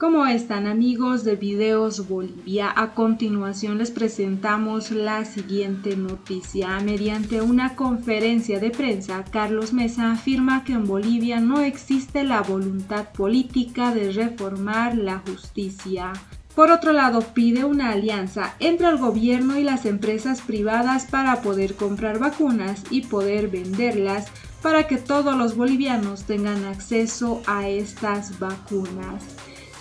¿Cómo están, amigos de Videos Bolivia? A continuación les presentamos la siguiente noticia. Mediante una conferencia de prensa, Carlos Mesa afirma que en Bolivia no existe la voluntad política de reformar la justicia. Por otro lado, pide una alianza entre el gobierno y las empresas privadas para poder comprar vacunas y poder venderlas para que todos los bolivianos tengan acceso a estas vacunas.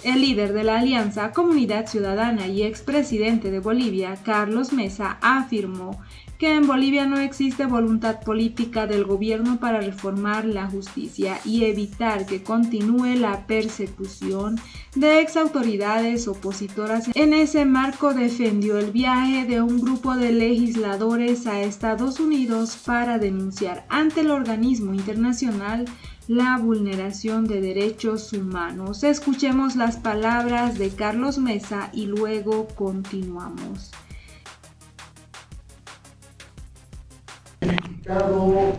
El líder de la Alianza Comunidad Ciudadana y expresidente de Bolivia, Carlos Mesa, afirmó que en Bolivia no existe voluntad política del gobierno para reformar la justicia y evitar que continúe la persecución de exautoridades opositoras. En ese marco defendió el viaje de un grupo de legisladores a Estados Unidos para denunciar ante el organismo internacional la vulneración de derechos humanos. Escuchemos las palabras de Carlos Mesa y luego continuamos.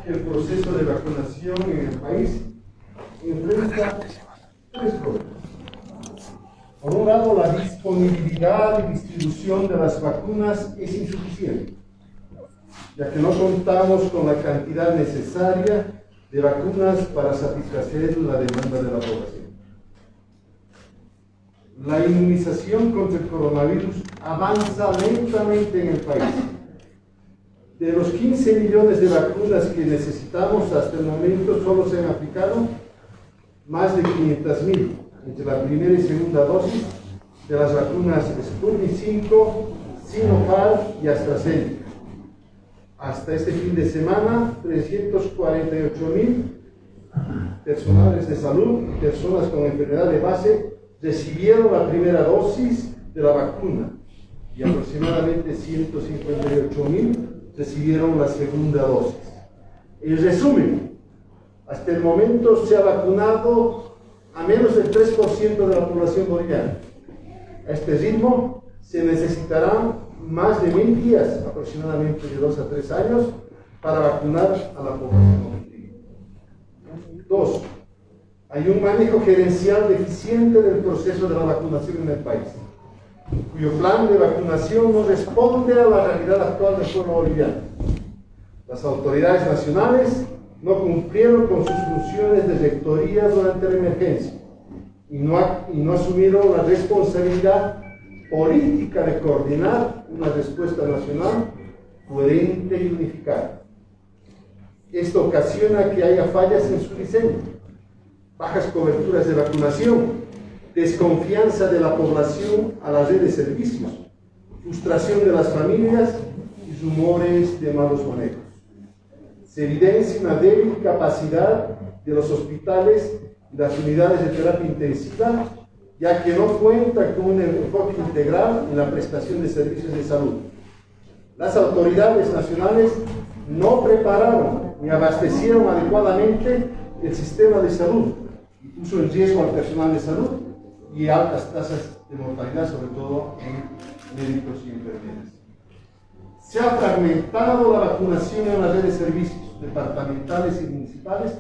El proceso de vacunación en el país enfrenta tres problemas. Por un lado, la disponibilidad y distribución de las vacunas es insuficiente, ya que no contamos con la cantidad necesaria de vacunas para satisfacer la demanda de la población. La inmunización contra el coronavirus avanza lentamente en el país. De los 15 millones de vacunas que necesitamos hasta el momento, solo se han aplicado más de 500.000 entre la primera y segunda dosis de las vacunas Sputnik 5, Sinopharm y AstraZeneca. Hasta este fin de semana, 348.000 personales de salud y personas con enfermedad de base recibieron la primera dosis de la vacuna y aproximadamente 158.000 recibieron la segunda dosis. En resumen, hasta el momento se ha vacunado a menos del 3% de la población boliviana. A este ritmo se necesitarán más de 1.000 días, aproximadamente de 2 a 3 años, para vacunar a la población objetiva. 2. Hay un manejo gerencial deficiente del proceso de la vacunación en el país, cuyo plan de vacunación no responde a la realidad actual del pueblo boliviano. Las autoridades nacionales no cumplieron con sus funciones de rectoría durante la emergencia y no asumieron la responsabilidad política de coordinar una respuesta nacional coherente y unificada. Esto ocasiona que haya fallas en su diseño, bajas coberturas de vacunación, desconfianza de la población a la red de servicios, frustración de las familias y rumores de malos manejos. Se evidencia una débil capacidad de los hospitales y las unidades de terapia intensiva, ya que no cuenta con un enfoque integral en la prestación de servicios de salud. Las autoridades nacionales no prepararon ni abastecieron adecuadamente el sistema de salud y puso en riesgo al personal de salud y altas tasas de mortalidad, sobre todo en médicos y enfermeras. Se ha fragmentado la vacunación en la red de servicios departamentales y municipales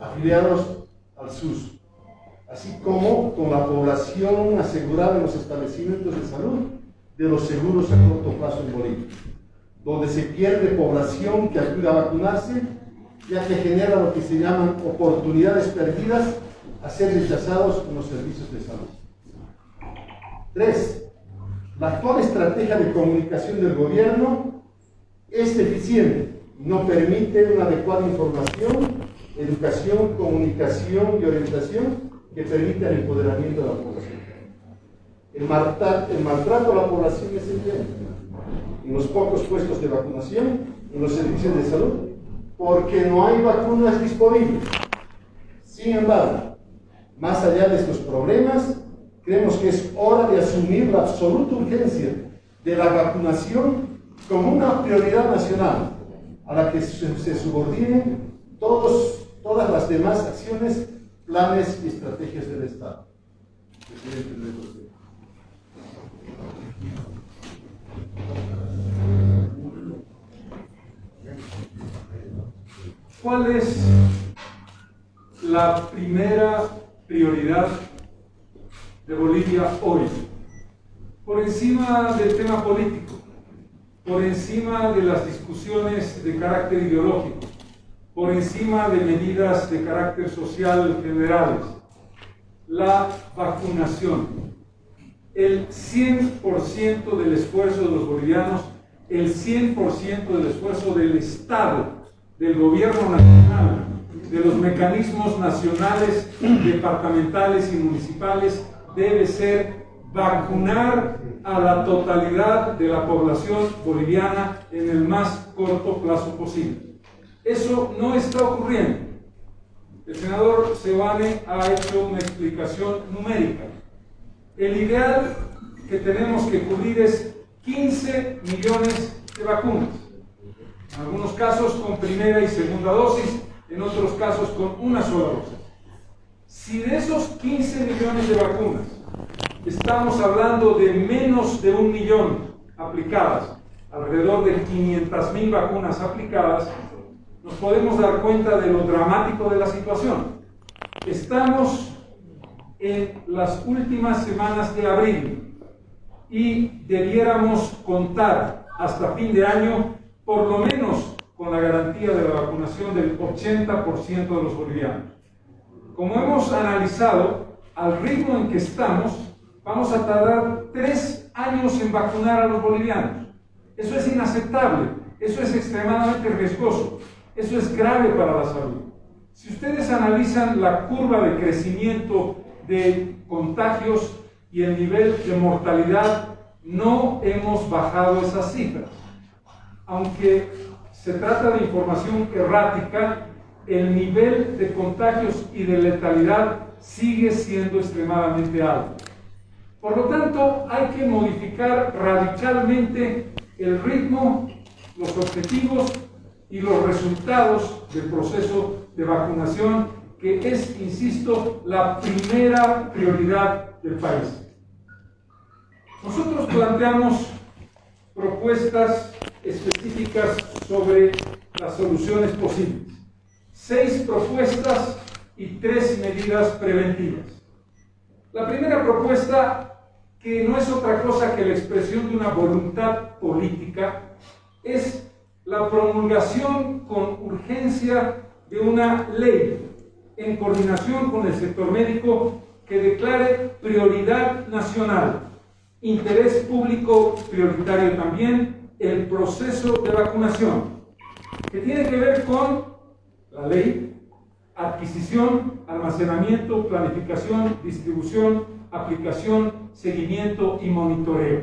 afiliados al SUS, así como con la población asegurada en los establecimientos de salud de los seguros a corto plazo en Bolivia, donde se pierde población que acude a vacunarse, ya que genera lo que se llaman oportunidades perdidas a ser rechazados en los servicios de salud. 3. La actual estrategia de comunicación del gobierno es deficiente y no permite una adecuada información, educación, comunicación y orientación que permita el empoderamiento de la población. El maltrato a la población es evidente en los pocos puestos de vacunación, en los servicios de salud, porque no hay vacunas disponibles. Sin embargo, más allá de estos problemas, creemos que es hora de asumir la absoluta urgencia de la vacunación como una prioridad nacional, a la que se subordinen todas las demás acciones, planes y estrategias del Estado. ¿Cuál es la primera prioridad de Bolivia hoy, por encima del tema político, por encima de las discusiones de carácter ideológico, por encima de medidas de carácter social generales, la vacunación, el 100% del esfuerzo de los bolivianos, el 100% del esfuerzo del Estado, del gobierno nacional, de los mecanismos nacionales, departamentales y municipales, debe ser vacunar a la totalidad de la población boliviana en el más corto plazo posible. Eso no está ocurriendo. El senador Seoane ha hecho una explicación numérica. El ideal que tenemos que cubrir es 15 millones de vacunas. En algunos casos con primera y segunda dosis, en otros casos con una sola dosis. Si de esos 15 millones de vacunas estamos hablando de menos de 1 millón aplicadas, alrededor de 500.000 vacunas aplicadas, nos podemos dar cuenta de lo dramático de la situación. Estamos en las últimas semanas de abril y debiéramos contar hasta fin de año por lo menos con la garantía de la vacunación del 80% de los bolivianos. Como hemos analizado, al ritmo en que estamos, vamos a tardar 3 años en vacunar a los bolivianos. Eso es inaceptable, eso es extremadamente riesgoso, eso es grave para la salud. Si ustedes analizan la curva de crecimiento de contagios y el nivel de mortalidad, no hemos bajado esas cifras. Aunque se trata de información errática, el nivel de contagios y de letalidad sigue siendo extremadamente alto. Por lo tanto, hay que modificar radicalmente el ritmo, los objetivos y los resultados del proceso de vacunación, que es, insisto, la primera prioridad del país. Nosotros planteamos propuestas específicas sobre las soluciones posibles. 6 propuestas y 3 medidas preventivas. La primera propuesta, que no es otra cosa que la expresión de una voluntad política, es la promulgación con urgencia de una ley en coordinación con el sector médico que declare prioridad nacional, interés público prioritario también, el proceso de vacunación, que tiene que ver con la ley, adquisición, almacenamiento, planificación, distribución, aplicación, seguimiento y monitoreo.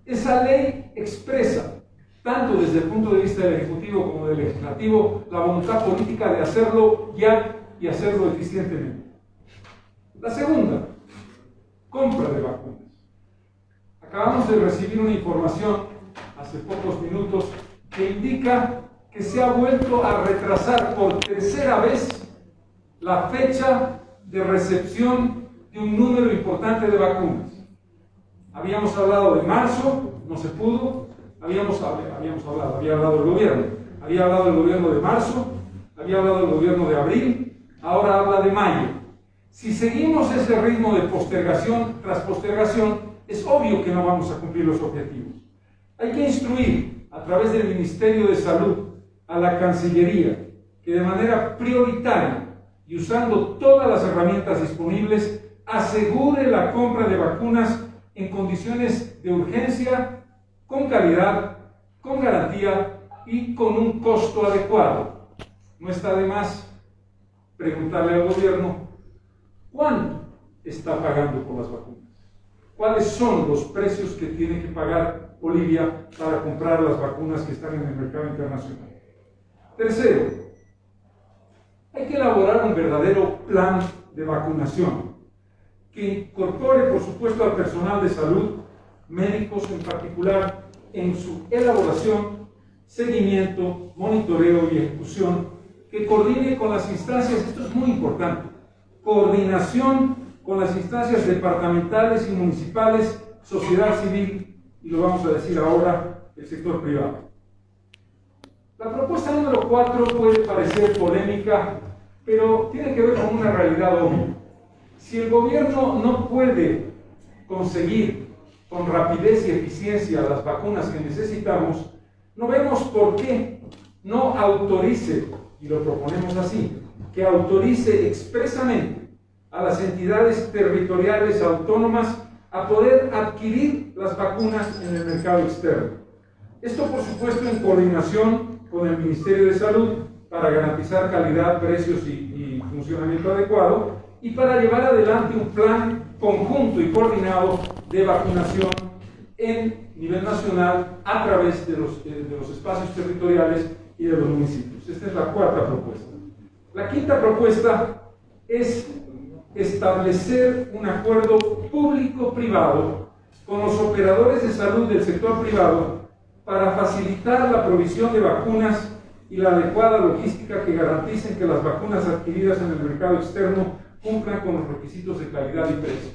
Esa ley expresa, tanto desde el punto de vista del Ejecutivo como del Legislativo, la voluntad política de hacerlo ya y hacerlo eficientemente. La segunda, compra de vacunas. Acabamos de recibir una información hace pocos minutos que indica que se ha vuelto a retrasar por tercera vez la fecha de recepción de un número importante de vacunas. Habíamos hablado de marzo, no se pudo, había hablado el gobierno, había hablado el gobierno de marzo, había hablado el gobierno de abril, ahora habla de mayo. Si seguimos ese ritmo de postergación tras postergación, es obvio que no vamos a cumplir los objetivos. Hay que instruir a través del Ministerio de Salud a la Cancillería que de manera prioritaria y usando todas las herramientas disponibles asegure la compra de vacunas en condiciones de urgencia, con calidad, con garantía y con un costo adecuado. No está de más preguntarle al gobierno cuánto está pagando por las vacunas, cuáles son los precios que tiene que pagar Bolivia para comprar las vacunas que están en el mercado internacional. Tercero, hay que elaborar un verdadero plan de vacunación que incorpore, por supuesto, al personal de salud, médicos en particular, en su elaboración, seguimiento, monitoreo y ejecución, que coordine con las instancias, esto es muy importante, coordinación con las instancias departamentales y municipales, sociedad civil y, lo vamos a decir ahora, el sector privado. La propuesta número 4 puede parecer polémica, pero tiene que ver con una realidad obvia. Si el gobierno no puede conseguir con rapidez y eficiencia las vacunas que necesitamos, no vemos por qué no autorice, y lo proponemos así, que autorice expresamente a las entidades territoriales autónomas a poder adquirir las vacunas en el mercado externo. Esto, por supuesto, en coordinación con el Ministerio de Salud para garantizar calidad, precios y funcionamiento adecuado, y para llevar adelante un plan conjunto y coordinado de vacunación en nivel nacional a través de los espacios territoriales y de los municipios. Esta es la cuarta propuesta. La quinta propuesta es establecer un acuerdo público-privado con los operadores de salud del sector privado para facilitar la provisión de vacunas y la adecuada logística que garanticen que las vacunas adquiridas en el mercado externo cumplan con los requisitos de calidad y precios.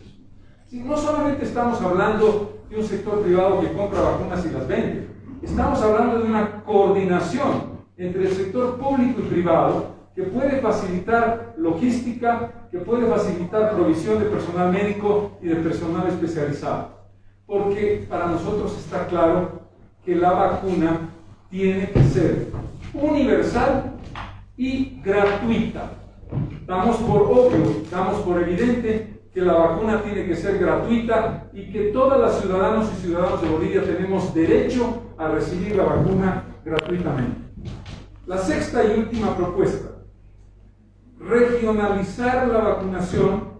Si no solamente estamos hablando de un sector privado que compra vacunas y las vende, estamos hablando de una coordinación entre el sector público y privado que puede facilitar logística, que puede facilitar provisión de personal médico y de personal especializado. Porque para nosotros está claro que la vacuna tiene que ser universal y gratuita. Damos por obvio, damos por evidente que la vacuna tiene que ser gratuita y que todas las ciudadanos y ciudadanos de Bolivia tenemos derecho a recibir la vacuna gratuitamente. La sexta y última propuesta: regionalizar la vacunación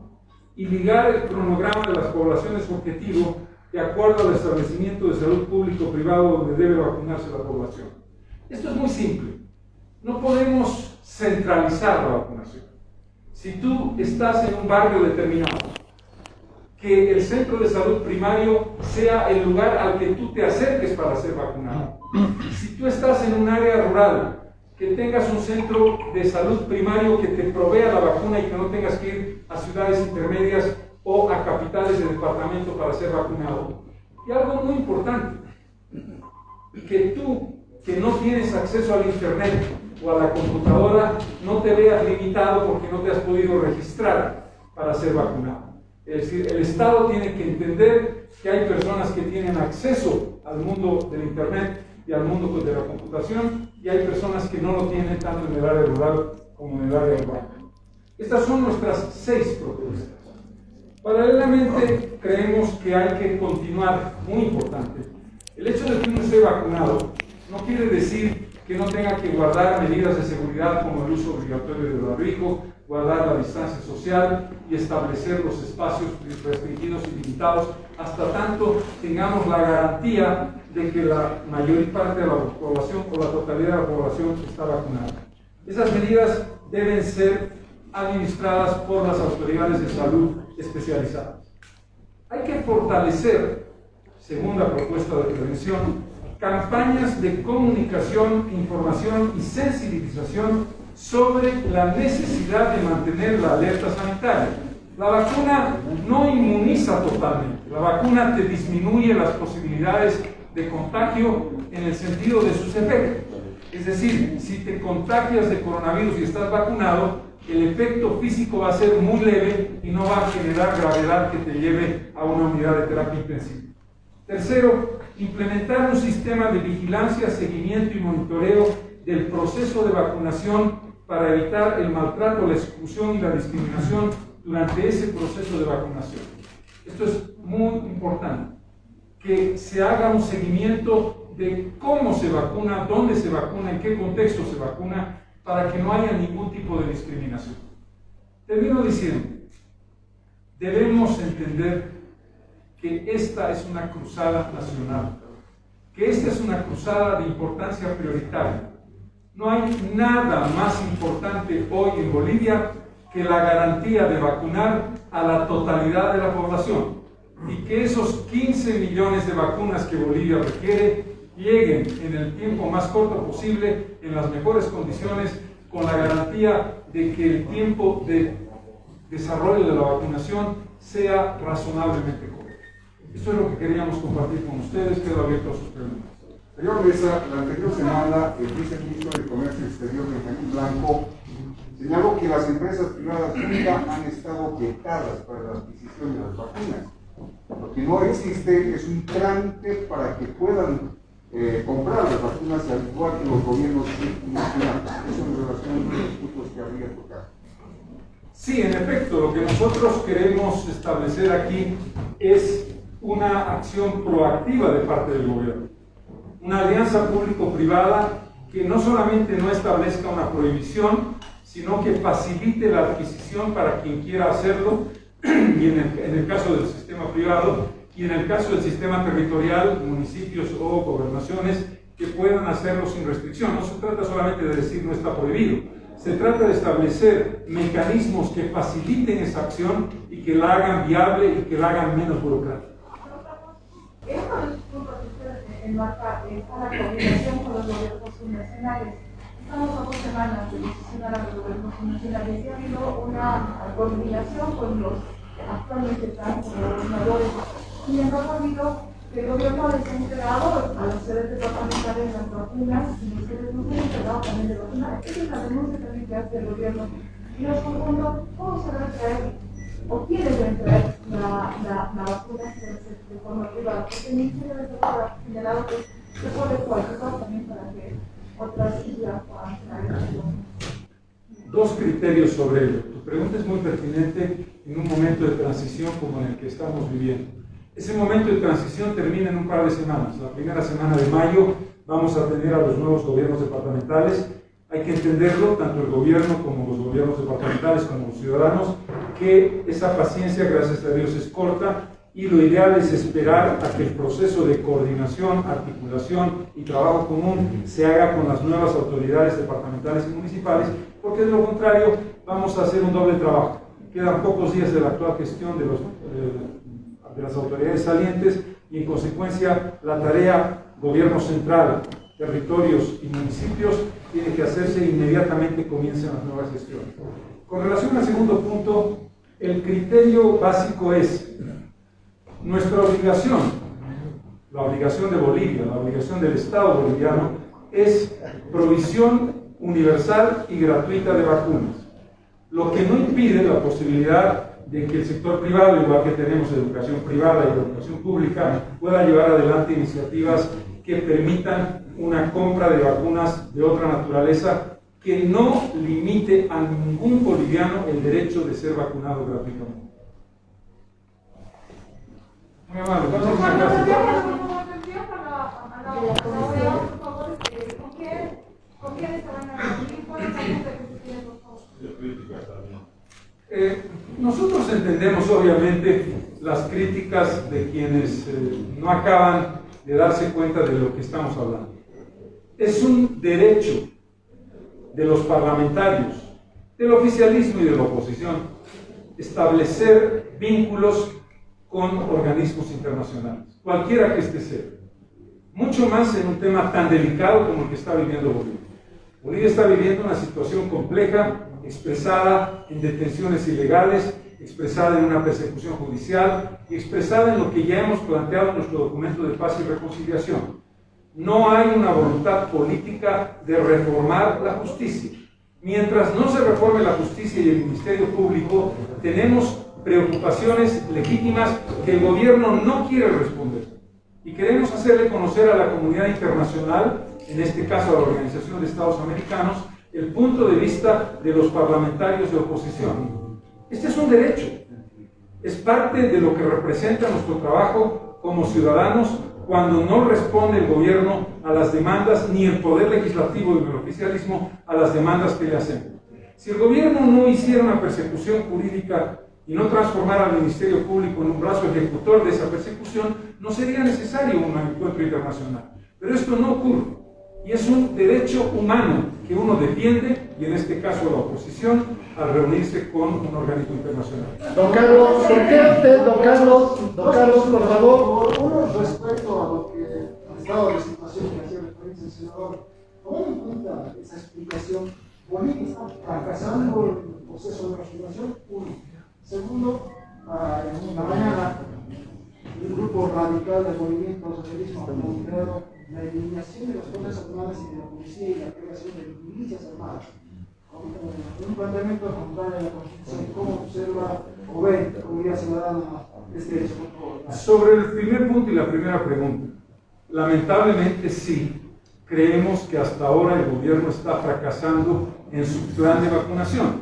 y ligar el cronograma de las poblaciones objetivo de acuerdo al establecimiento de salud público-privado donde debe vacunarse la población. Esto es muy simple. No podemos centralizar la vacunación. Si tú estás en un barrio determinado, que el centro de salud primario sea el lugar al que tú te acerques para ser vacunado. Si tú estás en un área rural, que tengas un centro de salud primario que te provea la vacuna y que no tengas que ir a ciudades intermedias o a capitales de departamento para ser vacunado. Y algo muy importante, que tú, que no tienes acceso al internet o a la computadora, no te veas limitado porque no te has podido registrar para ser vacunado. Es decir, el Estado tiene que entender que hay personas que tienen acceso al mundo del internet y al mundo de la computación, y hay personas que no lo tienen tanto en el área rural como en el área urbana. Estas son nuestras 6 propuestas. Paralelamente, creemos que hay que continuar, muy importante, el hecho de que uno esté vacunado no quiere decir que no tenga que guardar medidas de seguridad como el uso obligatorio del barbijo, guardar la distancia social y establecer los espacios restringidos y limitados hasta tanto tengamos la garantía de que la mayor parte de la población o la totalidad de la población está vacunada. Esas medidas deben ser administradas por las autoridades de salud especializadas. Hay que fortalecer, segunda propuesta de prevención, campañas de comunicación, información y sensibilización sobre la necesidad de mantener la alerta sanitaria. La vacuna no inmuniza totalmente, la vacuna te disminuye las posibilidades de contagio en el sentido de sus efectos. Es decir, si te contagias de coronavirus y estás vacunado, el efecto físico va a ser muy leve y no va a generar gravedad que te lleve a una unidad de terapia intensiva. Tercero, implementar un sistema de vigilancia, seguimiento y monitoreo del proceso de vacunación para evitar el maltrato, la exclusión y la discriminación durante ese proceso de vacunación. Esto es muy importante, que se haga un seguimiento de cómo se vacuna, dónde se vacuna, en qué contexto se vacuna, para que no haya ningún tipo de discriminación. Termino diciendo, debemos entender que esta es una cruzada nacional, que esta es una cruzada de importancia prioritaria. No hay nada más importante hoy en Bolivia que la garantía de vacunar a la totalidad de la población y que esos 15 millones de vacunas que Bolivia requiere lleguen en el tiempo más corto posible, en las mejores condiciones, con la garantía de que el tiempo de desarrollo de la vacunación sea razonablemente corto. Esto es lo que queríamos compartir con ustedes. Quedo abierto a sus preguntas. Señor Mesa, la anterior semana el viceministro de Comercio Exterior, Benjamín Blanco, señaló que las empresas privadas nunca han estado vetadas para la adquisición de las vacunas. Lo que no existe es un trámite para que puedan comprar las vacunas al igual que los gobiernos nacionales. Eso en relación a los puntos que habría tocado. Sí, en efecto, lo que nosotros queremos establecer aquí es una acción proactiva de parte del gobierno. Una alianza público-privada que no solamente no establezca una prohibición, sino que facilite la adquisición para quien quiera hacerlo, y en el caso del sistema privado, y en el caso del sistema territorial, municipios o gobernaciones que puedan hacerlo sin restricción. No se trata solamente de decir no está prohibido, se trata de establecer mecanismos que faciliten esa acción y que la hagan viable y que la hagan menos burocrática. En uno de los puntos que usted enmarca está la coordinación con los gobiernos nacionales. Estamos a 2 semanas de posicionar a los gobiernos nacionales y ha habido una coordinación con los actualmente están como gobernadores. Sin embargo, ha habido que el gobierno les ha entregado a las sedes departamentales las vacunas y los sedes no se han entregado también de vacunas. Esa es la denuncia también que hace el gobierno. Y nos pregunto, ¿cómo se debe traer o quién debe traer la vacuna de forma privada? Porque el Ministerio de Salud ha señalado que se puede coadyuvar también para que otras islas puedan traer. Dos criterios sobre ello. Tu pregunta es muy pertinente en un momento de transición como en el que estamos viviendo. Ese momento de transición termina en un par de semanas. La primera semana de mayo vamos a tener a los nuevos gobiernos departamentales. Hay que entenderlo, tanto el gobierno como los gobiernos departamentales como los ciudadanos, que esa paciencia, gracias a Dios, es corta y lo ideal es esperar a que el proceso de coordinación, articulación y trabajo común se haga con las nuevas autoridades departamentales y municipales, porque de lo contrario vamos a hacer un doble trabajo. Quedan pocos días de la actual gestión de las autoridades salientes y en consecuencia la tarea gobierno central, territorios y municipios tiene que hacerse inmediatamente comiencen las nuevas gestiones. Con relación al segundo punto, el criterio básico es nuestra obligación, la obligación de Bolivia, la obligación del Estado boliviano es provisión universal y gratuita de vacunas, lo que no impide la posibilidad de que el sector privado, igual que tenemos educación privada y educación pública, pueda llevar adelante iniciativas que permitan una compra de vacunas de otra naturaleza que no limite a ningún boliviano el derecho de ser vacunado gratuitamente. Muy amable. ¿Con quiénes se van a reunir? ¿Cuál es la agenda que se tiene, por favor? Nosotros entendemos obviamente las críticas de quienes no acaban de darse cuenta de lo que estamos hablando. Es un derecho de los parlamentarios, del oficialismo y de la oposición, establecer vínculos con organismos internacionales, cualquiera que este sea. Mucho más en un tema tan delicado como el que está viviendo Bolivia. Bolivia está viviendo una situación compleja, expresada en detenciones ilegales, expresada en una persecución judicial y expresada en lo que ya hemos planteado en nuestro documento de paz y reconciliación. No hay una voluntad política de reformar la justicia. Mientras no se reforme la justicia y el Ministerio Público, tenemos preocupaciones legítimas que el gobierno no quiere responder. Y queremos hacerle conocer a la comunidad internacional, en este caso a la Organización de Estados Americanos, el punto de vista de los parlamentarios de oposición. Este es un derecho, es parte de lo que representa nuestro trabajo como ciudadanos cuando no responde el gobierno a las demandas, ni el poder legislativo y el oficialismo a las demandas que le hacemos. Si el gobierno no hiciera una persecución jurídica y no transformara al Ministerio Público en un brazo ejecutor de esa persecución, no sería necesario un encuentro internacional. Pero esto no ocurre. Y es un derecho humano que uno defiende, y en este caso la oposición, al reunirse con un organismo internacional. Don Carlos, por favor. Uno, respecto a lo que al estado de situación que hacía referencia el senador, tomando en cuenta esa explicación, Bolivia está fracasando el proceso de refundación. Uno. Segundo, en la mañana, el grupo radical del movimiento socialista ha planteado la eliminación de las Fuerzas Armadas y de la policía y la creación de milicias armadas. un planteamiento contrario a la Constitución. ¿Cómo observa o ve Comunidad Ciudadana este derecho? Sobre el primer punto y la primera pregunta, lamentablemente sí, creemos que hasta ahora el gobierno está fracasando en su plan de vacunación.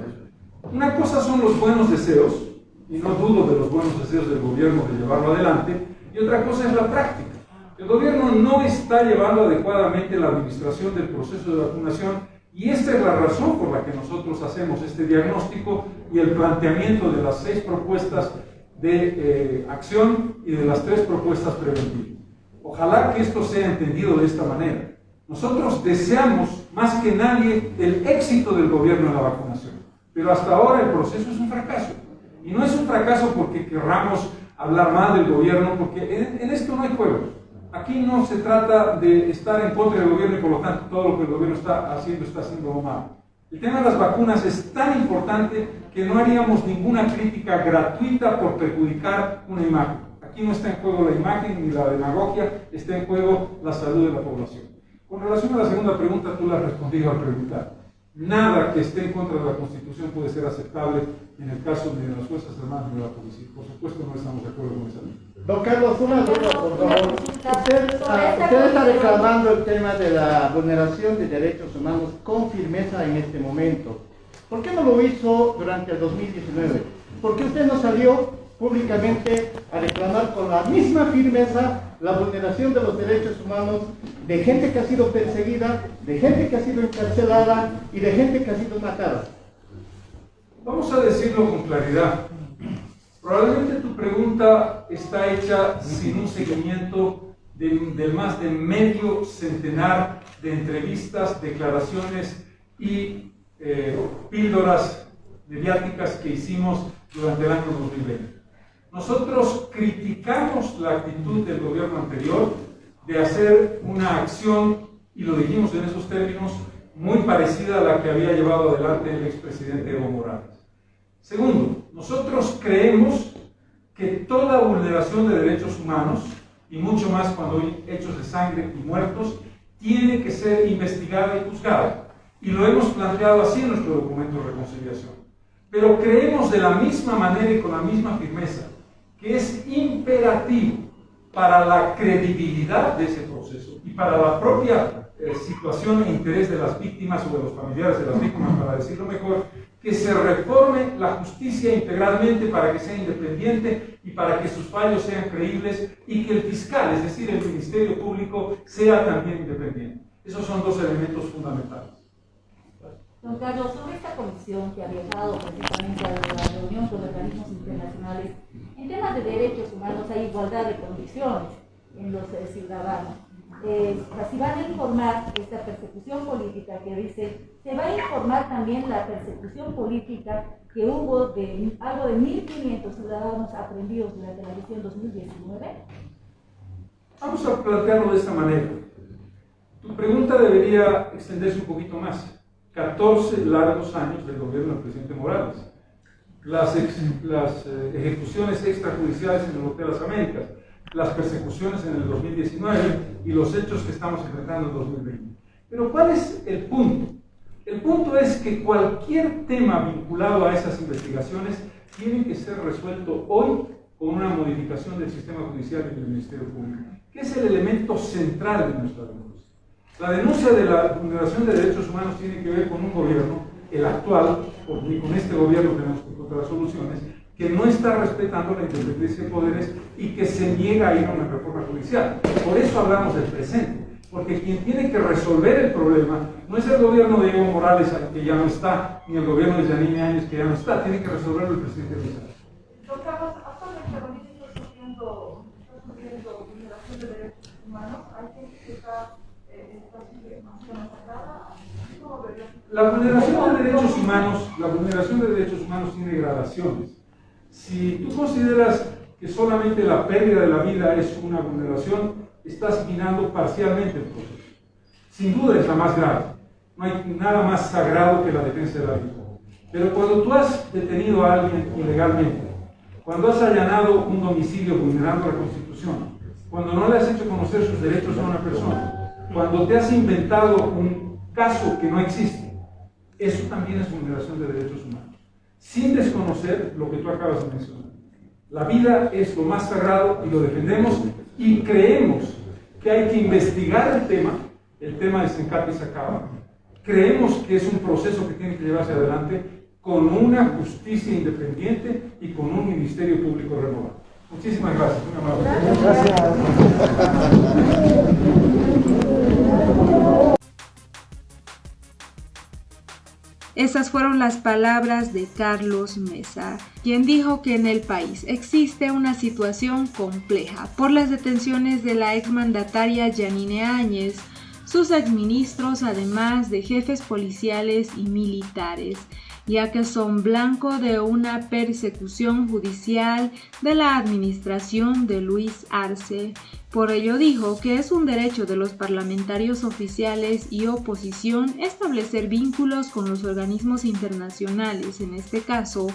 Una cosa son los buenos deseos, y no dudo de los buenos deseos del gobierno de llevarlo adelante, y otra cosa es la práctica. El gobierno no está llevando adecuadamente la administración del proceso de vacunación, y esta es la razón por la que nosotros hacemos este diagnóstico y el planteamiento de las 6 propuestas de acción y de las 3 propuestas preventivas. Ojalá que esto sea entendido de esta manera. Nosotros deseamos más que nadie el éxito del gobierno en la vacunación, pero hasta ahora el proceso es un fracaso. Y no es un fracaso porque querramos hablar mal del gobierno, porque en esto no hay juego. Aquí no se trata de estar en contra del gobierno y por lo tanto todo lo que el gobierno está haciendo mal. El tema de las vacunas es tan importante que no haríamos ninguna crítica gratuita por perjudicar una imagen. Aquí no está en juego la imagen ni la demagogia, está en juego la salud de la población. Con relación a la segunda pregunta, tú la has respondido al preguntar. Nada que esté en contra de la Constitución puede ser aceptable en el caso de las Fuerzas Armadas y de la policía. Por supuesto no estamos de acuerdo con esa ley. Don Carlos, una duda, por favor. Usted está reclamando el tema de la vulneración de derechos humanos con firmeza en este momento. ¿Por qué no lo hizo durante el 2019? ¿Por qué usted no salió públicamente a reclamar con la misma firmeza la vulneración de los derechos humanos de gente que ha sido perseguida, de gente que ha sido encarcelada y de gente que ha sido matada? Vamos a decirlo con claridad. Probablemente tu pregunta está hecha sin un seguimiento del más de medio centenar de entrevistas, declaraciones y píldoras mediáticas que hicimos durante el año 2020. Nosotros criticamos la actitud del gobierno anterior de hacer una acción, y lo dijimos en esos términos, muy parecida a la que había llevado adelante el expresidente Evo Morales. Segundo, nosotros creemos que toda vulneración de derechos humanos, y mucho más cuando hay hechos de sangre y muertos, tiene que ser investigada y juzgada. Y lo hemos planteado así en nuestro documento de reconciliación. Pero creemos de la misma manera y con la misma firmeza que es imperativo para la credibilidad de ese proceso y para la propia situación e interés de las víctimas o de los familiares de las víctimas, para decirlo mejor, que se reforme la justicia integralmente para que sea independiente y para que sus fallos sean creíbles y que el fiscal, es decir, el Ministerio Público, sea también independiente. Esos son 2 elementos fundamentales. Don Carlos, sobre esta comisión que ha viajado precisamente a la reunión con organismos internacionales, en temas de derechos humanos hay igualdad de condiciones en los ciudadanos. Si van a informar esta persecución política que dice, se va a informar también la persecución política que hubo de algo de 1.500 ciudadanos aprendidos durante la elección 2019. Vamos a plantearlo de esta manera. Tu pregunta debería extenderse un poquito más. 14 largos años del gobierno del presidente Morales. Las ejecuciones extrajudiciales en el Hotel Las Américas, las persecuciones en el 2019 y los hechos que estamos enfrentando en el 2020. Pero ¿cuál es el punto? El punto es que cualquier tema vinculado a esas investigaciones tiene que ser resuelto hoy con una modificación del sistema judicial y del Ministerio Público, que es el elemento central de nuestra denuncia. La denuncia de la vulneración de derechos humanos tiene que ver con un gobierno, el actual, porque con este gobierno tenemos que encontrar soluciones, que no está respetando la independencia de poderes y que se niega a ir a una reforma judicial. Por eso hablamos del presente, porque quien tiene que resolver el problema no es el gobierno de Evo Morales, que ya no está, ni el gobierno de Yanine Áñez, que ya no está, tiene que resolverlo el presidente Luis Arce. Don Carlos, actualmente Bolivia está sufriendo vulneración de derechos humanos. Hay gente que está masacrada. La vulneración de derechos humanos tiene gradaciones. Si tú consideras que solamente la pérdida de la vida es una vulneración, estás minando parcialmente el proceso. Sin duda es la más grave. No hay nada más sagrado que la defensa de la vida. Pero cuando tú has detenido a alguien ilegalmente, cuando has allanado un domicilio vulnerando la Constitución, cuando no le has hecho conocer sus derechos a una persona, cuando te has inventado un caso que no existe, Eso también es vulneración de derechos humanos, sin desconocer lo que tú acabas de mencionar. La vida es lo más sagrado y lo defendemos y creemos que hay que investigar el tema de Sencata y Sacaba. Creemos que es un proceso que tiene que llevarse adelante con una justicia independiente y con un ministerio público renovado. Muchísimas gracias. Muy amable. Esas fueron las palabras de Carlos Mesa, quien dijo que en el país existe una situación compleja por las detenciones de la exmandataria Yanine Áñez, sus exministros, además de jefes policiales y militares, ya que son blanco de una persecución judicial de la administración de Luis Arce. Por ello dijo que es un derecho de los parlamentarios oficiales y oposición establecer vínculos con los organismos internacionales, en este caso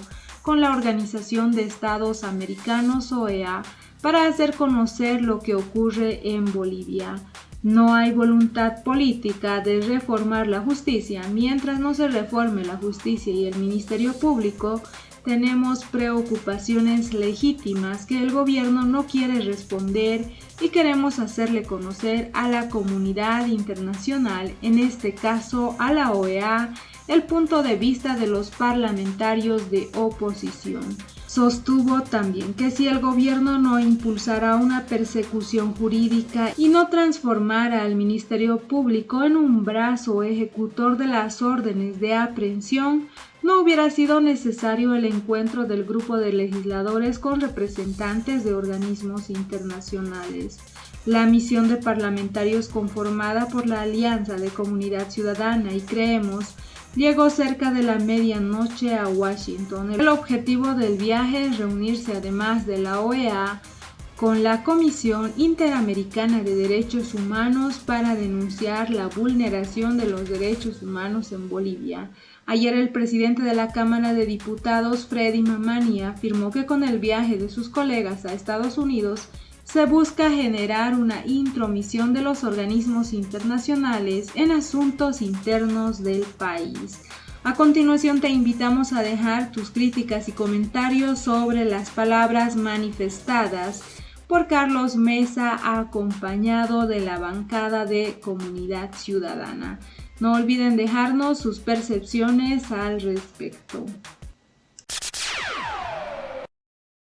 con la Organización de Estados Americanos, OEA, para hacer conocer lo que ocurre en Bolivia. No hay voluntad política de reformar la justicia. Mientras no se reforme la justicia y el Ministerio Público, tenemos preocupaciones legítimas que el gobierno no quiere responder y queremos hacerle conocer a la comunidad internacional, en este caso a la OEA, el punto de vista de los parlamentarios de oposición. Sostuvo también que si el gobierno no impulsara una persecución jurídica y no transformara al Ministerio Público en un brazo ejecutor de las órdenes de aprehensión, no hubiera sido necesario el encuentro del grupo de legisladores con representantes de organismos internacionales. La misión de parlamentarios conformada por la Alianza de Comunidad Ciudadana y Creemos llegó cerca de la medianoche a Washington. El objetivo del viaje es reunirse, además de la OEA, con la Comisión Interamericana de Derechos Humanos para denunciar la vulneración de los derechos humanos en Bolivia. Ayer el presidente de la Cámara de Diputados, Freddy Mamani, afirmó que con el viaje de sus colegas a Estados Unidos se busca generar una intromisión de los organismos internacionales en asuntos internos del país. A continuación te invitamos a dejar tus críticas y comentarios sobre las palabras manifestadas por Carlos Mesa, acompañado de la bancada de Comunidad Ciudadana. No olviden dejarnos sus percepciones al respecto.